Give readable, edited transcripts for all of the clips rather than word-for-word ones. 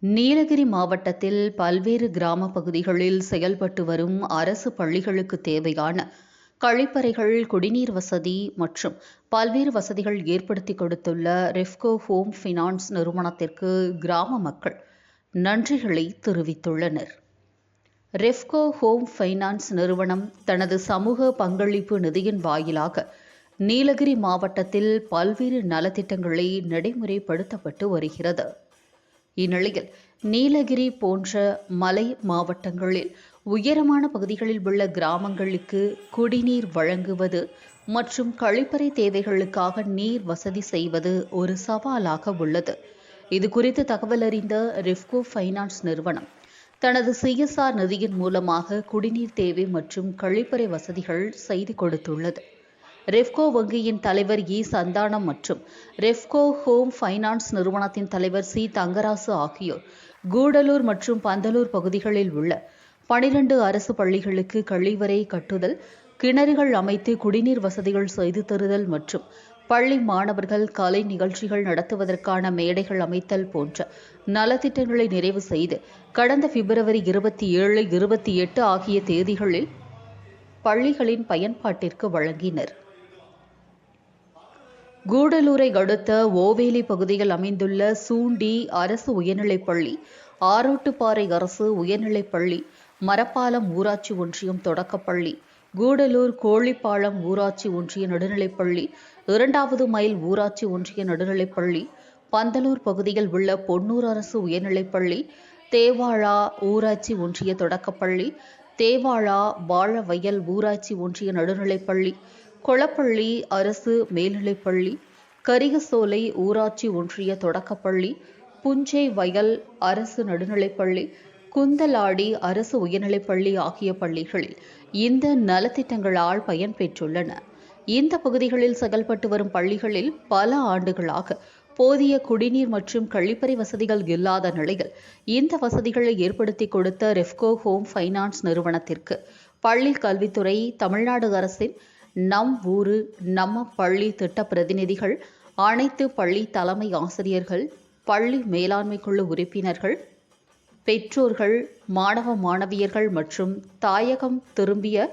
நீலகிரி மாவட்டத்தில் பல்வேறு கிராம பகுதிகளில் செயல்பட்டு வரும் அரசு பள்ளிகளுக்கு தேவையான கழிப்பறைகள், குடிநீர் வசதி மற்றும் பல்வேறு வசதிகள் ஏற்படுத்தி கொடுத்துள்ள ரெஃப்கோ ஹோம் ஃபைனான்ஸ் நிறுவனத்திற்கு கிராம மக்கள் நன்றிகளை தெரிவித்துள்ளனர். ரெஃப்கோ ஹோம் ஃபைனான்ஸ் நிறுவனம் தனது சமூக பங்களிப்பு நிதியின் வாயிலாக நீலகிரி மாவட்டத்தில் பல்வேறு நலத்திட்டங்களை நடைமுறைப்படுத்தப்பட்டு வருகிறது. இந்நிலையில் நீலகிரி போன்ற மலை மாவட்டங்களில் உயரமான பகுதிகளில் உள்ள கிராமங்களுக்கு குடிநீர் வழங்குவது மற்றும் கழிப்பறை தேவைகளுக்காக நீர் வசதி செய்வது ஒரு சவாலாக உள்ளது. இதுகுறித்து தகவல் அறிந்த ரெஃப்கோ ஃபைனான்ஸ் நிறுவனம் தனது CSR நிதியின் மூலமாக குடிநீர் தேவை மற்றும் கழிப்பறை வசதிகள் செய்து கொடுத்துள்ளது. ரெஃப்கோ வங்கியின் தலைவர் சந்தானம் மற்றும் ரெஃப்கோ ஹோம் ஃபைனான்ஸ் நிறுவனத்தின் தலைவர் தங்கராசு ஆகியோர் கூடலூர் மற்றும் பந்தலூர் பகுதிகளில் உள்ள 12 அரசு பள்ளிகளுக்கு கழிவறை கட்டுதல், கிணறுகள் அமைத்து குடிநீர் வசதிகள் செய்து தருதல் மற்றும் பள்ளி மாணவர்கள் கலை நிகழ்ச்சிகள் நடத்துவதற்கான மேடைகள் அமைத்தல் போன்ற நலத்திட்டங்களை நிறைவு செய்து கடந்த பிப்ரவரி 27, 28 ஆகிய தேதிகளில் பள்ளிகளின் பயன்பாட்டிற்கு வழங்கினர். கூடலூரை அடுத்த ஓவேலி பகுதியில் அமைந்துள்ள சூண்டி அரசு உயர்நிலைப்பள்ளி, ஆரோட்டுப்பாறை அரசு உயர்நிலைப்பள்ளி, மரப்பாலம் ஊராட்சி ஒன்றியம் தொடக்கப்பள்ளி, கூடலூர் கோழிப்பாலம் ஊராட்சி ஒன்றிய நடுநிலைப்பள்ளி, 2வது மைல் ஊராட்சி ஒன்றிய நடுநிலைப்பள்ளி, பந்தலூர் பகுதியில் உள்ள பொன்னூர் அரசு உயர்நிலைப்பள்ளி, தேவாழா ஊராட்சி ஒன்றிய தொடக்கப்பள்ளி, தேவாழா வாழவயல் ஊராட்சி ஒன்றிய நடுநிலைப்பள்ளி, கொளப்பள்ளி அரசு மேல்நிலைப்பள்ளி, கரிகசோலை ஊராட்சி ஒன்றிய தொடக்கப்பள்ளி, புஞ்சை வயல் அரசு நடுநிலைப்பள்ளி, குந்தலாடி அரசு உயர்நிலைப்பள்ளி ஆகிய பள்ளிகளில் இந்த நலத்திட்டங்களால் பயன்பெற்றுள்ளன. இந்த பகுதிகளில் செயல்பட்டு வரும் பள்ளிகளில் பல ஆண்டுகளாக போதிய குடிநீர் மற்றும் கழிப்பறை வசதிகள் இல்லாத நிலையில் இந்த வசதிகளை ஏற்படுத்தி கொடுத்த ரெஃப்கோ ஹோம் ஃபைனான்ஸ் நிறுவனத்திற்கு பள்ளி கல்வித்துறை, தமிழ்நாடு அரசின் நம் ஊரு நம்ம பள்ளி திட்ட பிரதிநிதிகள், அனைத்து பள்ளி தலைமை ஆசிரியர்கள், பள்ளி மேலாண்மை குழு உறுப்பினர்கள், பெற்றோர்கள், மாணவ மாணவியர்கள் மற்றும் தாயகம் திரும்பிய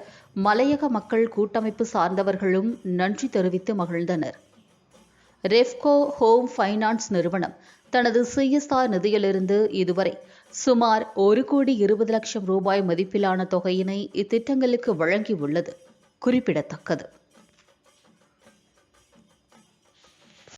மலையக மக்கள் கூட்டமைப்பு சார்ந்தவர்களும் நன்றி தெரிவித்து மகிழ்ந்தனர். ரெஃப்கோ ஹோம் ஃபைனான்ஸ் நிறுவனம் தனது CSR நிதியிலிருந்து இதுவரை சுமார் 1,20,00,000 ரூபாய் மதிப்பிலான தொகையினை இத்திட்டங்களுக்கு வழங்கியுள்ளது குறிப்பிடத்தக்கது.